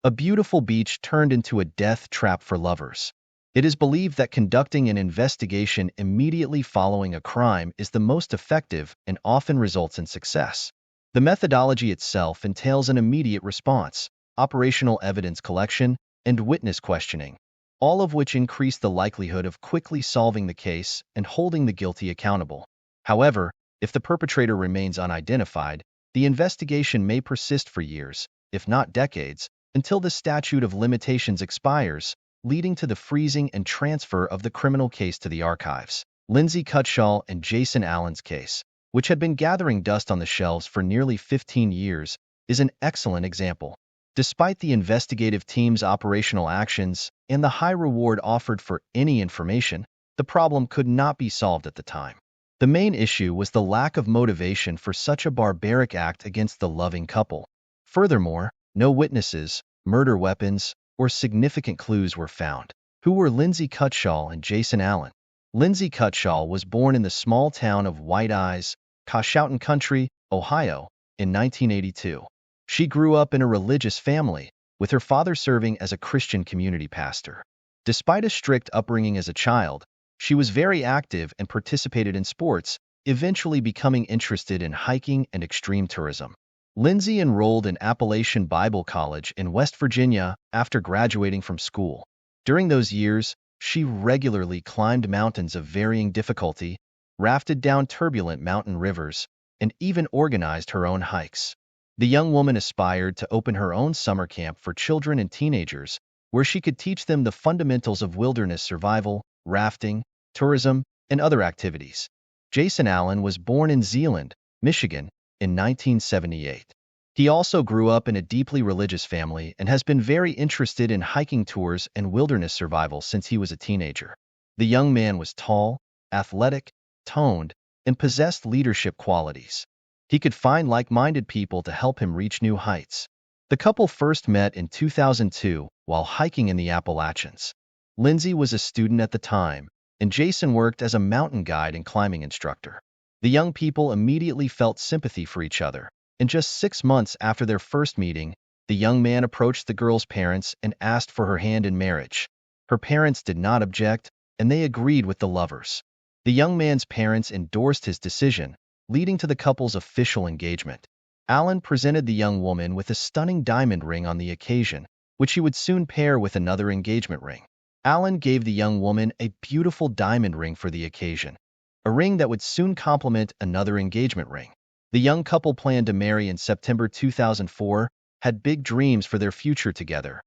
A beautiful beach turned into a death trap for lovers. It is believed that conducting an investigation immediately following a crime is the most effective and often results in success. The methodology itself entails an immediate response, operational evidence collection, and witness questioning, all of which increase the likelihood of quickly solving the case and holding the guilty accountable. However, if the perpetrator remains unidentified, the investigation may persist for years, if not decades, until the statute of limitations expires, leading to the freezing and transfer of the criminal case to the archives. Lindsay Cutshall and Jason Allen's case, which had been gathering dust on the shelves for nearly 15 years, is an excellent example. Despite the investigative team's operational actions and the high reward offered for any information, the problem could not be solved at the time. The main issue was the lack of motivation for such a barbaric act against the loving couple. Furthermore, no witnesses, murder weapons, or significant clues were found. Who were Lindsay Cutshall and Jason Allen? Lindsay Cutshall was born in the small town of White Eyes, Cutshall County, Ohio, in 1982. She grew up in a religious family, with her father serving as a Christian community pastor. Despite a strict upbringing as a child, she was very active and participated in sports, eventually becoming interested in hiking and extreme tourism. Lindsay enrolled in Appalachian Bible College in West Virginia after graduating from school. During those years, she regularly climbed mountains of varying difficulty, rafted down turbulent mountain rivers, and even organized her own hikes. The young woman aspired to open her own summer camp for children and teenagers, where she could teach them the fundamentals of wilderness survival, rafting, tourism, and other activities. Jason Allen was born in Zeeland, Michigan, in 1978. He also grew up in a deeply religious family and has been very interested in hiking tours and wilderness survival since he was a teenager. The young man was tall, athletic, toned, and possessed leadership qualities. He could find like-minded people to help him reach new heights. The couple first met in 2002 while hiking in the Appalachians. Lindsay was a student at the time, and Jason worked as a mountain guide and climbing instructor. The young people immediately felt sympathy for each other, and just 6 months after their first meeting, the young man approached the girl's parents and asked for her hand in marriage. Her parents did not object, and they agreed with the lovers. The young man's parents endorsed his decision, leading to the couple's official engagement. Allen presented the young woman with a stunning diamond ring on the occasion, which he would soon pair with another engagement ring. Allen gave the young woman a beautiful diamond ring for the occasion, a ring that would soon complement another engagement ring. The young couple planned to marry in September 2004, had big dreams for their future together,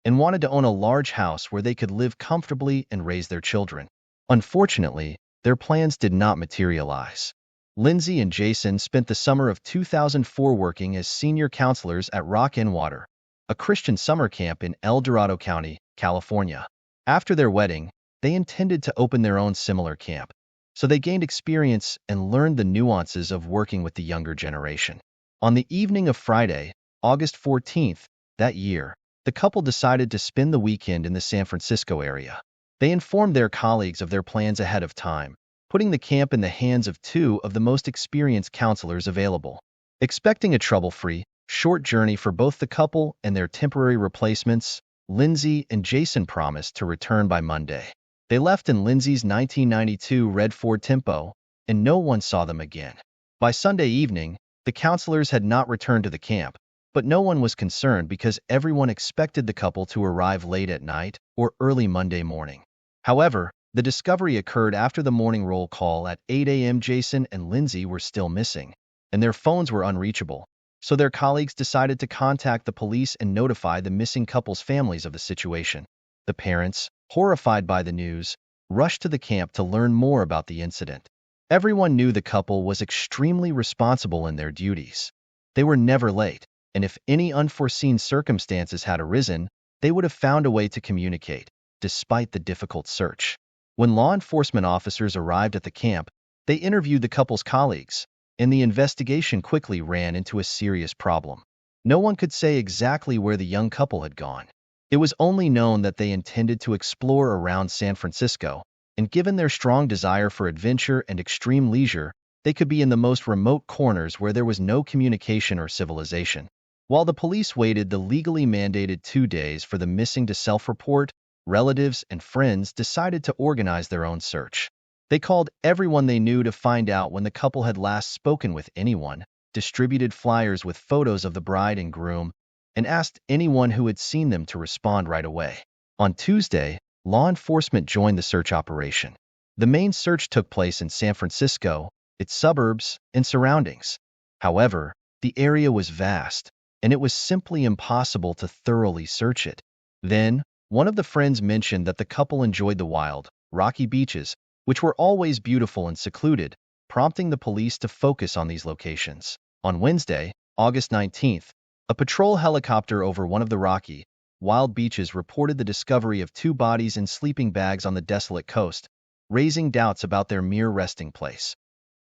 and wanted to own a large house where they could live comfortably and raise their children. Unfortunately, their plans did not materialize. Lindsay and Jason spent the summer of 2004 working as senior counselors at Rock and Water, a Christian summer camp in El Dorado County, California. After their wedding, they intended to open their own similar camp, so they gained experience and learned the nuances of working with the younger generation. On the evening of Friday, August 14th, that year, the couple decided to spend the weekend in the San Francisco area. They informed their colleagues of their plans ahead of time, putting the camp in the hands of 2 of the most experienced counselors available. Expecting a trouble-free, short journey for both the couple and their temporary replacements, Lindsay and Jason promised to return by Monday. They left in Lindsay's 1992 red Ford Tempo, and no one saw them again. By Sunday evening, the counselors had not returned to the camp, but no one was concerned because everyone expected the couple to arrive late at night or early Monday morning. However, the discovery occurred after the morning roll call at 8 a.m. Jason and Lindsay were still missing, and their phones were unreachable, so their colleagues decided to contact the police and notify the missing couple's families of the situation. The parents, horrified by the news, rushed to the camp to learn more about the incident. Everyone knew the couple was extremely responsible in their duties. They were never late, and if any unforeseen circumstances had arisen, they would have found a way to communicate, despite the difficult search. When law enforcement officers arrived at the camp, they interviewed the couple's colleagues, and the investigation quickly ran into a serious problem. No one could say exactly where the young couple had gone. It was only known that they intended to explore around San Francisco, and given their strong desire for adventure and extreme leisure, they could be in the most remote corners where there was no communication or civilization. While the police waited the legally mandated 2 days for the missing to self-report, relatives and friends decided to organize their own search. They called everyone they knew to find out when the couple had last spoken with anyone, distributed flyers with photos of the bride and groom, and asked anyone who had seen them to respond right away. On Tuesday, law enforcement joined the search operation. The main search took place in San Francisco, its suburbs, and surroundings. However, the area was vast, and it was simply impossible to thoroughly search it. Then, one of the friends mentioned that the couple enjoyed the wild, rocky beaches, which were always beautiful and secluded, prompting the police to focus on these locations. On Wednesday, August 19th, a patrol helicopter over one of the rocky, wild beaches reported the discovery of 2 bodies in sleeping bags on the desolate coast, raising doubts about their mere resting place.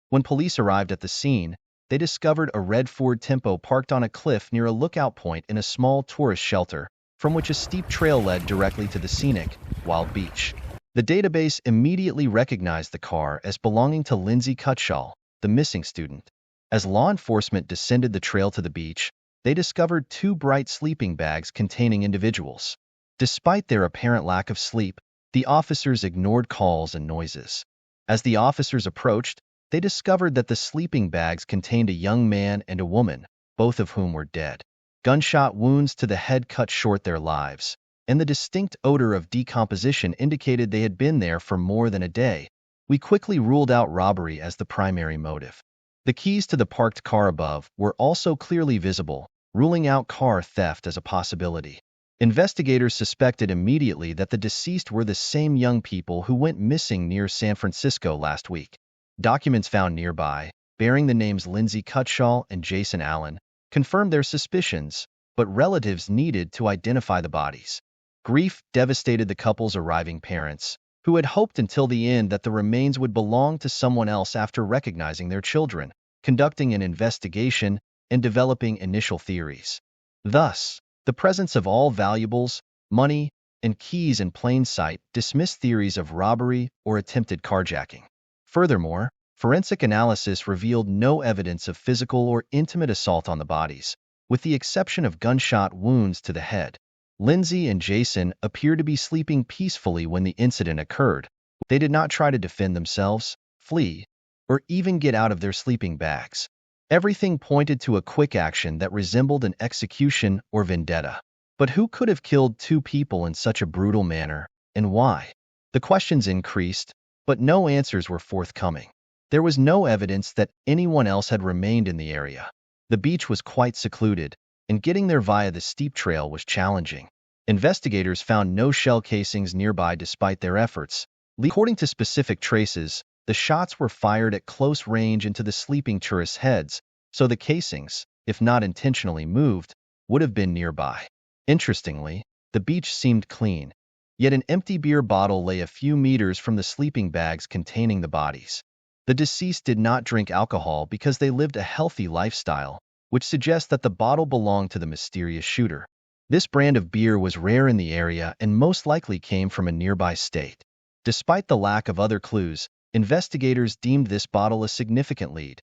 When police arrived at the scene, they discovered a red Ford Tempo parked on a cliff near a lookout point in a small tourist shelter, from which a steep trail led directly to the scenic, wild beach. The database immediately recognized the car as belonging to Lindsay Cutshall, the missing student. As law enforcement descended the trail to the beach, they discovered 2 bright sleeping bags containing individuals. Despite their apparent lack of sleep, the officers ignored calls and noises. As the officers approached, they discovered that the sleeping bags contained a young man and a woman, both of whom were dead. Gunshot wounds to the head cut short their lives, and the distinct odor of decomposition indicated they had been there for more than a day. We quickly ruled out robbery as the primary motive. The keys to the parked car above were also clearly visible, ruling out car theft as a possibility. Investigators suspected immediately that the deceased were the same young people who went missing near San Francisco last week. Documents found nearby, bearing the names Lindsay Cutshall and Jason Allen, confirmed their suspicions, but relatives needed to identify the bodies. Grief devastated the couple's arriving parents, who had hoped until the end that the remains would belong to someone else after recognizing their children, conducting an investigation, and developing initial theories. Thus, the presence of all valuables, money, and keys in plain sight dismissed theories of robbery or attempted carjacking. Furthermore, forensic analysis revealed no evidence of physical or intimate assault on the bodies, with the exception of gunshot wounds to the head. Lindsay and Jason appeared to be sleeping peacefully when the incident occurred. They did not try to defend themselves, flee, or even get out of their sleeping bags. Everything pointed to a quick action that resembled an execution or vendetta. But who could have killed 2 people in such a brutal manner, and why? The questions increased, but no answers were forthcoming. There was no evidence that anyone else had remained in the area. The beach was quite secluded, and getting there via the steep trail was challenging. Investigators found no shell casings nearby despite their efforts. According to specific traces, the shots were fired at close range into the sleeping tourists' heads, so the casings, if not intentionally moved, would have been nearby. Interestingly, the beach seemed clean, yet an empty beer bottle lay a few meters from the sleeping bags containing the bodies. The deceased did not drink alcohol because they lived a healthy lifestyle, which suggests that the bottle belonged to the mysterious shooter. This brand of beer was rare in the area and most likely came from a nearby state. Despite the lack of other clues, investigators deemed this bottle a significant lead,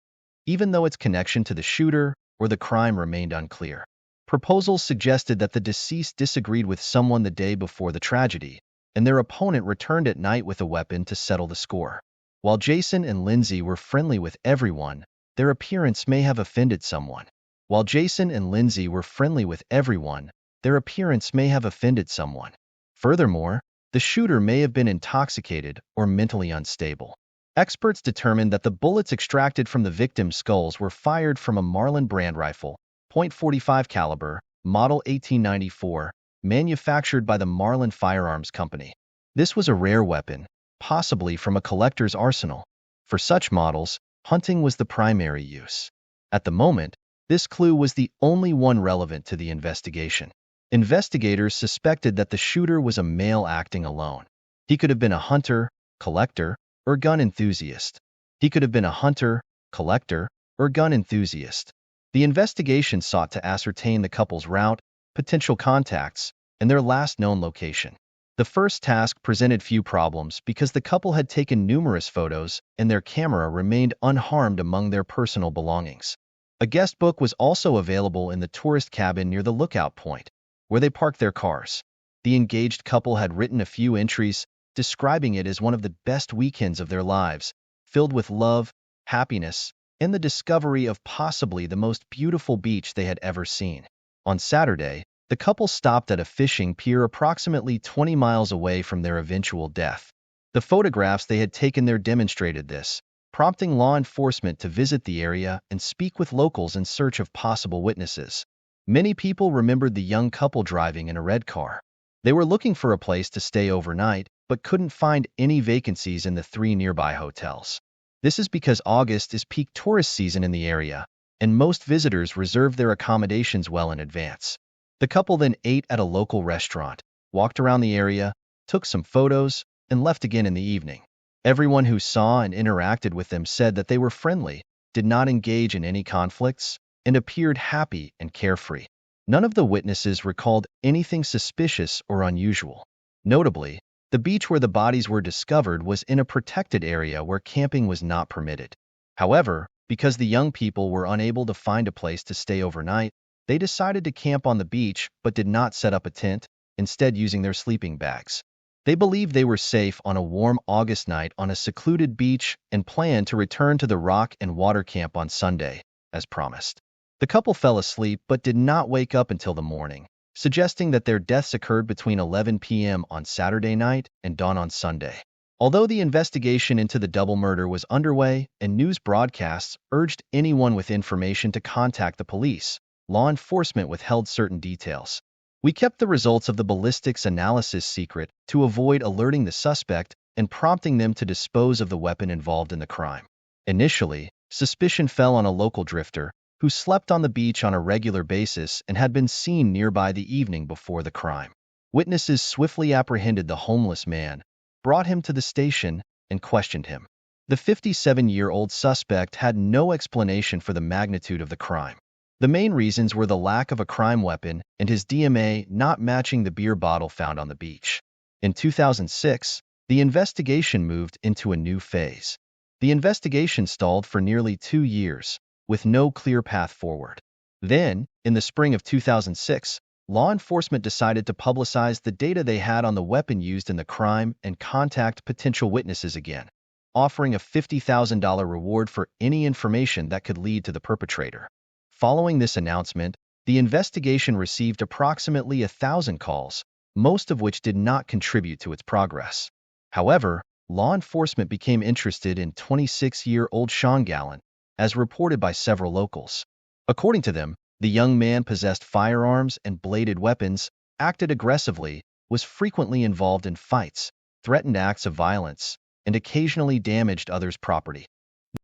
even though its connection to the shooter or the crime remained unclear. Proposals suggested that the deceased disagreed with someone the day before the tragedy, and their opponent returned at night with a weapon to settle the score. While Jason and Lindsay were friendly with everyone, their appearance may have offended someone. While Jason and Lindsay were friendly with everyone, their appearance may have offended someone. Furthermore, the shooter may have been intoxicated or mentally unstable. Experts determined that the bullets extracted from the victim's skulls were fired from a Marlin brand rifle, .45 caliber, model 1894, manufactured by the Marlin Firearms Company. This was a rare weapon, possibly from a collector's arsenal. For such models, hunting was the primary use. At the moment, this clue was the only one relevant to the investigation. Investigators suspected that the shooter was a male acting alone. He could have been a hunter, collector, or gun enthusiast. He could have been a hunter, collector, or gun enthusiast. The investigation sought to ascertain the couple's route, potential contacts, and their last known location. The first task presented few problems because the couple had taken numerous photos and their camera remained unharmed among their personal belongings. A guest book was also available in the tourist cabin near the lookout point, where they parked their cars. The engaged couple had written a few entries, describing it as one of the best weekends of their lives, filled with love, happiness, and the discovery of possibly the most beautiful beach they had ever seen. On Saturday, the couple stopped at a fishing pier approximately 20 miles away from their eventual death. The photographs they had taken there demonstrated this, prompting law enforcement to visit the area and speak with locals in search of possible witnesses. Many people remembered the young couple driving in a red car. They were looking for a place to stay overnight, but couldn't find any vacancies in the 3 nearby hotels. This is because August is peak tourist season in the area, and most visitors reserve their accommodations well in advance. The couple then ate at a local restaurant, walked around the area, took some photos, and left again in the evening. Everyone who saw and interacted with them said that they were friendly, did not engage in any conflicts, and appeared happy and carefree. None of the witnesses recalled anything suspicious or unusual. Notably, the beach where the bodies were discovered was in a protected area where camping was not permitted. However, because the young people were unable to find a place to stay overnight, they decided to camp on the beach but did not set up a tent, instead using their sleeping bags. They believed they were safe on a warm August night on a secluded beach and planned to return to the rock and water camp on Sunday, as promised. The couple fell asleep but did not wake up until the morning, suggesting that their deaths occurred between 11 p.m. on Saturday night and dawn on Sunday. Although the investigation into the double murder was underway and news broadcasts urged anyone with information to contact the police, law enforcement withheld certain details. We kept the results of the ballistics analysis secret to avoid alerting the suspect and prompting them to dispose of the weapon involved in the crime. Initially, suspicion fell on a local drifter who slept on the beach on a regular basis and had been seen nearby the evening before the crime. Witnesses swiftly apprehended the homeless man, brought him to the station, and questioned him. The 57-year-old suspect had no explanation for the magnitude of the crime. The main reasons were the lack of a crime weapon and his DMA not matching the beer bottle found on the beach. In 2006, the investigation moved into a new phase. The investigation stalled for nearly 2 years, with no clear path forward. Then, in the spring of 2006, law enforcement decided to publicize the data they had on the weapon used in the crime and contact potential witnesses again, offering a $50,000 reward for any information that could lead to the perpetrator. Following this announcement, the investigation received approximately 1,000 calls, most of which did not contribute to its progress. However, law enforcement became interested in 26-year-old Sean Gallen, as reported by several locals. According to them, the young man possessed firearms and bladed weapons, acted aggressively, was frequently involved in fights, threatened acts of violence, and occasionally damaged others' property.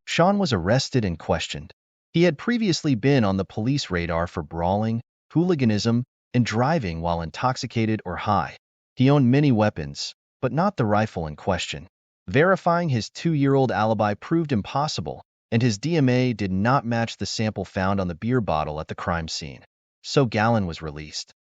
Sean was arrested and questioned. He had previously been on the police radar for brawling, hooliganism, and driving while intoxicated or high. He owned many weapons, but not the rifle in question. Verifying his 2-year-old alibi proved impossible, and his DMA did not match the sample found on the beer bottle at the crime scene. So Gallen was released.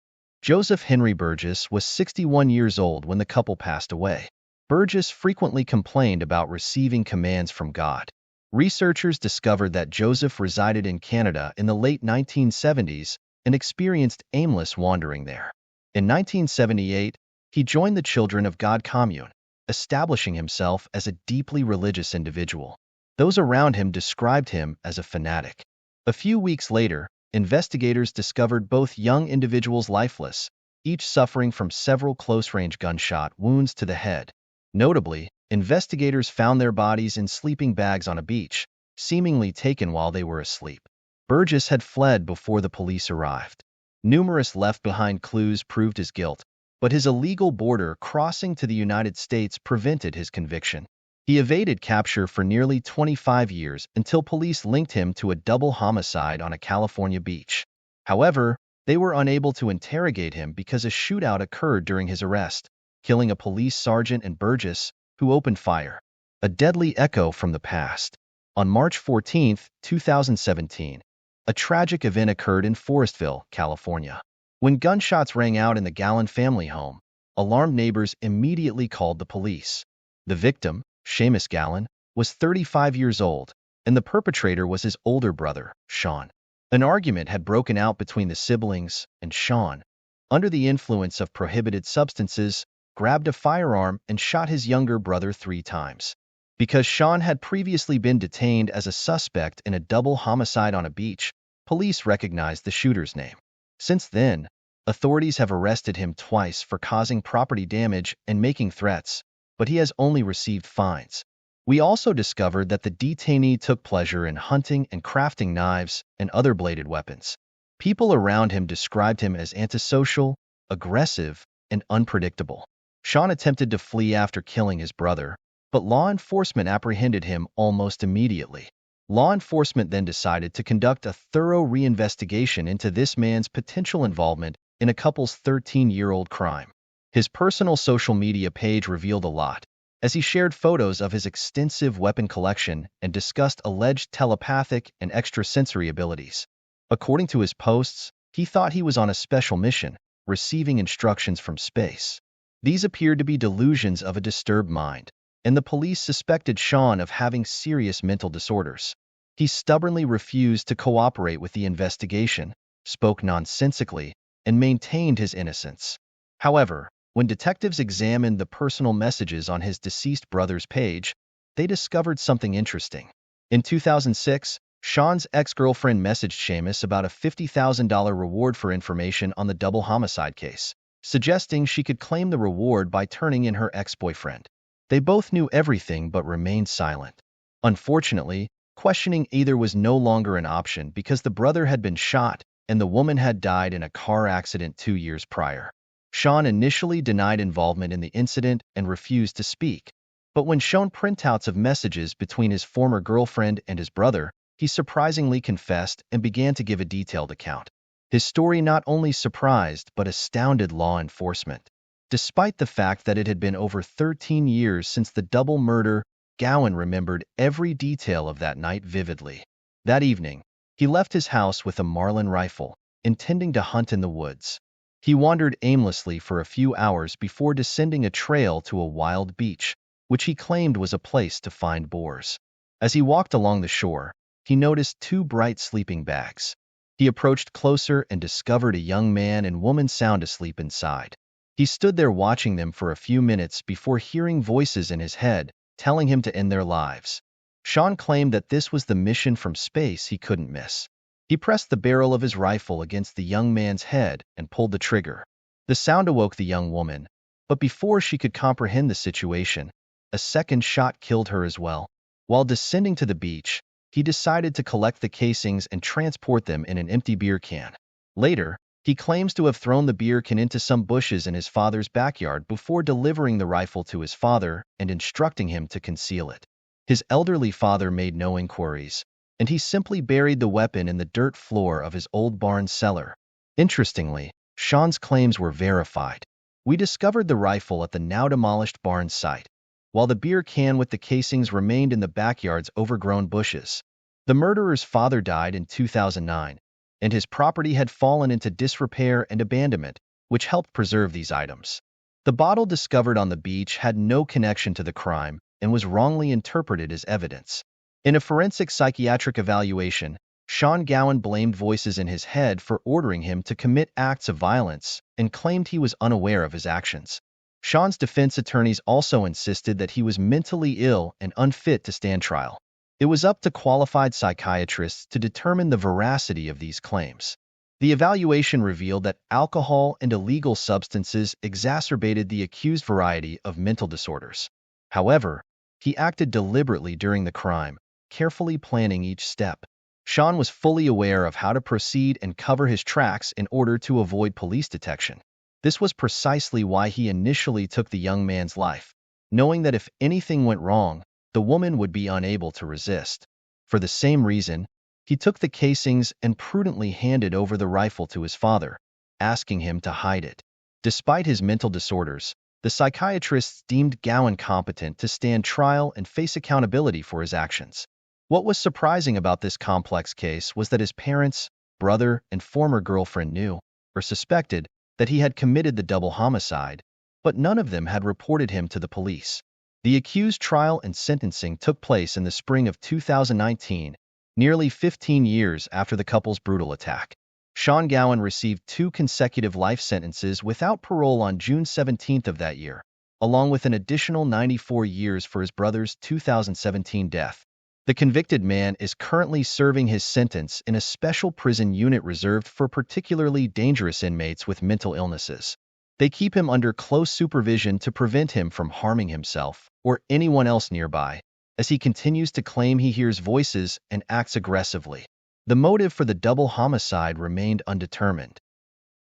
Joseph Henry Burgess was 61 years old when the couple passed away. Burgess frequently complained about receiving commands from God. Researchers discovered that Joseph resided in Canada in the late 1970s and experienced aimless wandering there. In 1978, he joined the Children of God commune, establishing himself as a deeply religious individual. Those around him described him as a fanatic. A few weeks later, investigators discovered both young individuals lifeless, each suffering from several close-range gunshot wounds to the head. Notably, investigators found their bodies in sleeping bags on a beach, seemingly taken while they were asleep. Burgess had fled before the police arrived. Numerous left-behind clues proved his guilt, but his illegal border crossing to the United States prevented his conviction. He evaded capture for nearly 25 years until police linked him to a double homicide on a California beach. However, they were unable to interrogate him because a shootout occurred during his arrest, killing a police sergeant and Burgess, who opened fire. A deadly echo from the past. On March 14, 2017, a tragic event occurred in Forestville, California. When gunshots rang out in the Gallen family home, alarmed neighbors immediately called the police. The victim, Seamus Gallen, was 35 years old, and the perpetrator was his older brother, Sean. An argument had broken out between the siblings, and Sean, under the influence of prohibited substances, grabbed a firearm and shot his younger brother 3 times. Because Sean had previously been detained as a suspect in a double homicide on a beach, police recognized the shooter's name. Since then, authorities have arrested him twice for causing property damage and making threats, but he has only received fines. We also discovered that the detainee took pleasure in hunting and crafting knives and other bladed weapons. People around him described him as antisocial, aggressive, and unpredictable. Sean attempted to flee after killing his brother, but law enforcement apprehended him almost immediately. Law enforcement then decided to conduct a thorough reinvestigation into this man's potential involvement in a couple's 13-year-old crime. His personal social media page revealed a lot, as he shared photos of his extensive weapon collection and discussed alleged telepathic and extrasensory abilities. According to his posts, he thought he was on a special mission, receiving instructions from space. These appeared to be delusions of a disturbed mind, and the police suspected Sean of having serious mental disorders. He stubbornly refused to cooperate with the investigation, spoke nonsensically, and maintained his innocence. However, when detectives examined the personal messages on his deceased brother's page, they discovered something interesting. In 2006, Sean's ex-girlfriend messaged Seamus about a $50,000 reward for information on the double homicide case, suggesting she could claim the reward by turning in her ex-boyfriend. They both knew everything but remained silent. Unfortunately, questioning either was no longer an option because the brother had been shot and the woman had died in a car accident 2 years prior. Sean initially denied involvement in the incident and refused to speak, but when shown printouts of messages between his former girlfriend and his brother, he surprisingly confessed and began to give a detailed account. His story not only surprised but astounded law enforcement. Despite the fact that it had been over 13 years since the double murder, Gowan remembered every detail of that night vividly. That evening, he left his house with a Marlin rifle, intending to hunt in the woods. He wandered aimlessly for a few hours before descending a trail to a wild beach, which he claimed was a place to find boars. As he walked along the shore, he noticed 2 bright sleeping bags. He approached closer and discovered a young man and woman sound asleep inside. He stood there watching them for a few minutes before hearing voices in his head, telling him to end their lives. Sean claimed that this was the mission from space he couldn't miss. He pressed the barrel of his rifle against the young man's head and pulled the trigger. The sound awoke the young woman, but before she could comprehend the situation, a second shot killed her as well. While descending to the beach, he decided to collect the casings and transport them in an empty beer can. Later, he claims to have thrown the beer can into some bushes in his father's backyard before delivering the rifle to his father and instructing him to conceal it. His elderly father made no inquiries, and he simply buried the weapon in the dirt floor of his old barn cellar. Interestingly, Sean's claims were verified. We discovered the rifle at the now-demolished barn site, while the beer can with the casings remained in the backyard's overgrown bushes. The murderer's father died in 2009, and his property had fallen into disrepair and abandonment, which helped preserve these items. The bottle discovered on the beach had no connection to the crime and was wrongly interpreted as evidence. In a forensic psychiatric evaluation, Sean Gowan blamed voices in his head for ordering him to commit acts of violence and claimed he was unaware of his actions. Sean's defense attorneys also insisted that he was mentally ill and unfit to stand trial. It was up to qualified psychiatrists to determine the veracity of these claims. The evaluation revealed that alcohol and illegal substances exacerbated the accused variety of mental disorders. However, he acted deliberately during the crime, carefully planning each step. Sean was fully aware of how to proceed and cover his tracks in order to avoid police detection. This was precisely why he initially took the young man's life, knowing that if anything went wrong, the woman would be unable to resist. For the same reason, he took the casings and prudently handed over the rifle to his father, asking him to hide it. Despite his mental disorders, the psychiatrists deemed Gowan competent to stand trial and face accountability for his actions. What was surprising about this complex case was that his parents, brother, and former girlfriend knew, or suspected, that he had committed the double homicide, but none of them had reported him to the police. The accused trial and sentencing took place in the spring of 2019, Nearly 15 years after the couple's brutal attack, Sean Gowan received 2 consecutive life sentences without parole on June 17th of that year, along with an additional 94 years for his brother's 2017 death. The convicted man is currently serving his sentence in a special prison unit reserved for particularly dangerous inmates with mental illnesses. They keep him under close supervision to prevent him from harming himself or anyone else nearby, as he continues to claim he hears voices and acts aggressively. The motive for the double homicide remained undetermined.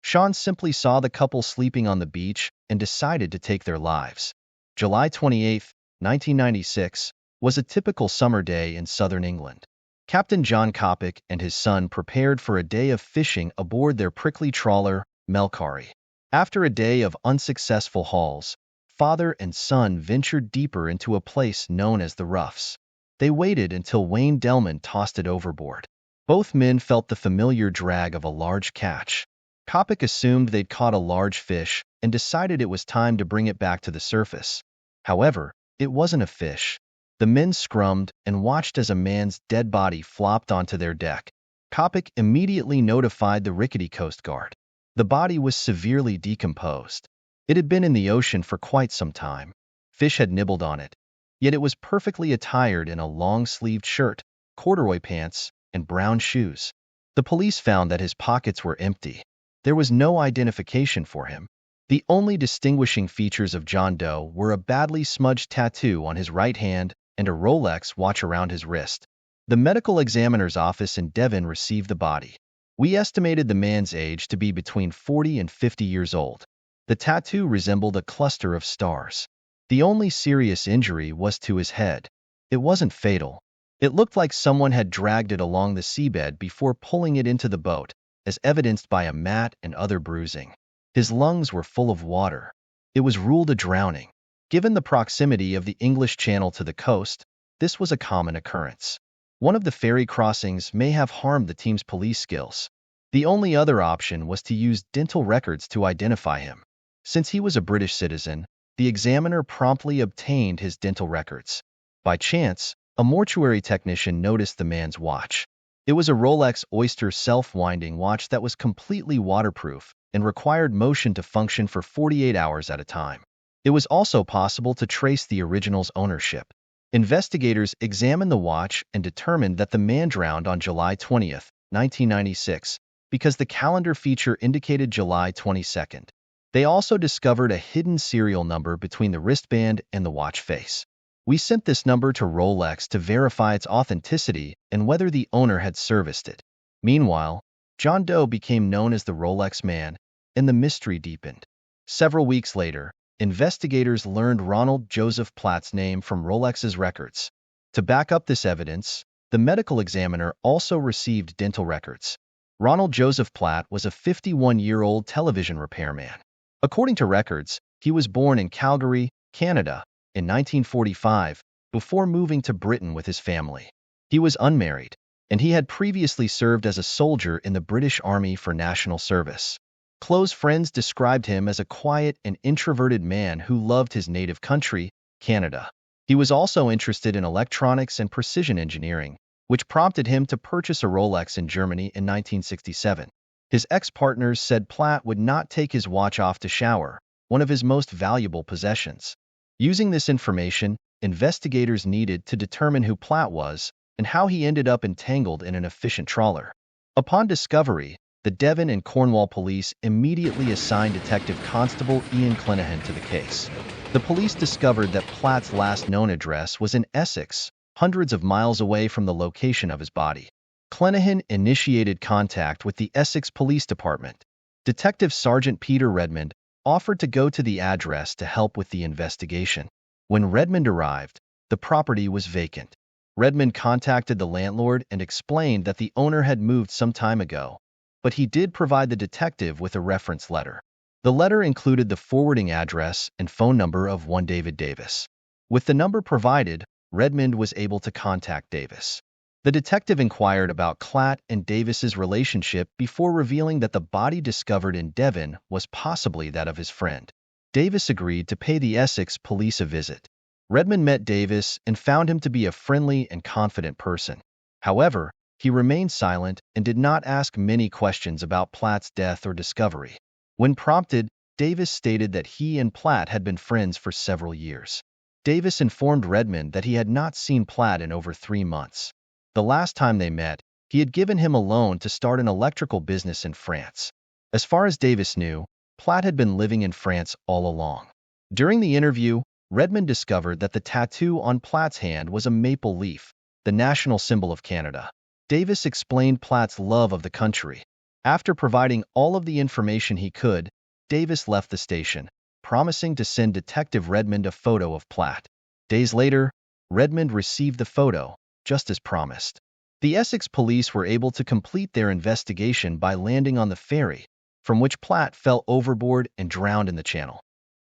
Sean simply saw the couple sleeping on the beach and decided to take their lives. July 28, 1996, was a typical summer day in southern England. Captain John Coppic and his son prepared for a day of fishing aboard their prickly trawler, Melcari. After a day of unsuccessful hauls, father and son ventured deeper into a place known as the Roughs. They waited until Wayne Delman tossed it overboard. Both men felt the familiar drag of a large catch. Coppic assumed they'd caught a large fish and decided it was time to bring it back to the surface. However, it wasn't a fish. The men scrummed and watched as a man's dead body flopped onto their deck. Coppic immediately notified the rickety Coast Guard. The body was severely decomposed. It had been in the ocean for quite some time. Fish had nibbled on it. Yet it was perfectly attired in a long-sleeved shirt, corduroy pants, and brown shoes. The police found that his pockets were empty. There was no identification for him. The only distinguishing features of John Doe were a badly smudged tattoo on his right hand and a Rolex watch around his wrist. The medical examiner's office in Devon received the body. We estimated the man's age to be between 40 and 50 years old. The tattoo resembled a cluster of stars. The only serious injury was to his head. It wasn't fatal. It looked like someone had dragged it along the seabed before pulling it into the boat, as evidenced by a mat and other bruising. His lungs were full of water. It was ruled a drowning. Given the proximity of the English Channel to the coast, this was a common occurrence. One of the ferry crossings may have harmed the team's police skills. The only other option was to use dental records to identify him. Since he was a British citizen, the examiner promptly obtained his dental records. By chance, a mortuary technician noticed the man's watch. It was a Rolex Oyster self-winding watch that was completely waterproof and required motion to function for 48 hours at a time. It was also possible to trace the original's ownership. Investigators examined the watch and determined that the man drowned on July 20, 1996, because the calendar feature indicated July 22nd. They also discovered a hidden serial number between the wristband and the watch face. We sent this number to Rolex to verify its authenticity and whether the owner had serviced it. Meanwhile, John Doe became known as the Rolex Man, and the mystery deepened. Several weeks later, investigators learned Ronald Joseph Platt's name from Rolex's records. To back up this evidence, the medical examiner also received dental records. Ronald Joseph Platt was a 51-year-old television repairman. According to records, he was born in Calgary, Canada, in 1945, before moving to Britain with his family. He was unmarried, and he had previously served as a soldier in the British Army for national service. Close friends described him as a quiet and introverted man who loved his native country, Canada. He was also interested in electronics and precision engineering, which prompted him to purchase a Rolex in Germany in 1967. His ex-partners said Platt would not take his watch off to shower, one of his most valuable possessions. Using this information, investigators needed to determine who Platt was and how he ended up entangled in an efficient trawler. Upon discovery, the Devon and Cornwall police immediately assigned Detective Constable Ian Clenahan to the case. The police discovered that Platt's last known address was in Essex, hundreds of miles away from the location of his body. Clenahan initiated contact with the Essex Police Department. Detective Sergeant Peter Redmond offered to go to the address to help with the investigation. When Redmond arrived, the property was vacant. Redmond contacted the landlord and explained that the owner had moved some time ago, but he did provide the detective with a reference letter. The letter included the forwarding address and phone number of one David Davis. With the number provided, Redmond was able to contact Davis. The detective inquired about Platt and Davis's relationship before revealing that the body discovered in Devon was possibly that of his friend. Davis agreed to pay the Essex police a visit. Redmond met Davis and found him to be a friendly and confident person. However, He remained silent and did not ask many questions about Platt's death or discovery. When prompted, Davis stated that he and Platt had been friends for several years. Davis informed Redmond that he had not seen Platt in over 3 months. The last time they met, he had given him a loan to start an electrical business in France. As far as Davis knew, Platt had been living in France all along. During the interview, Redmond discovered that the tattoo on Platt's hand was a maple leaf, the national symbol of Canada. Davis explained Platt's love of the country. After providing all of the information he could, Davis left the station, promising to send Detective Redmond a photo of Platt. Days later, Redmond received the photo, just as promised. The Essex police were able to complete their investigation by landing on the ferry, from which Platt fell overboard and drowned in the channel.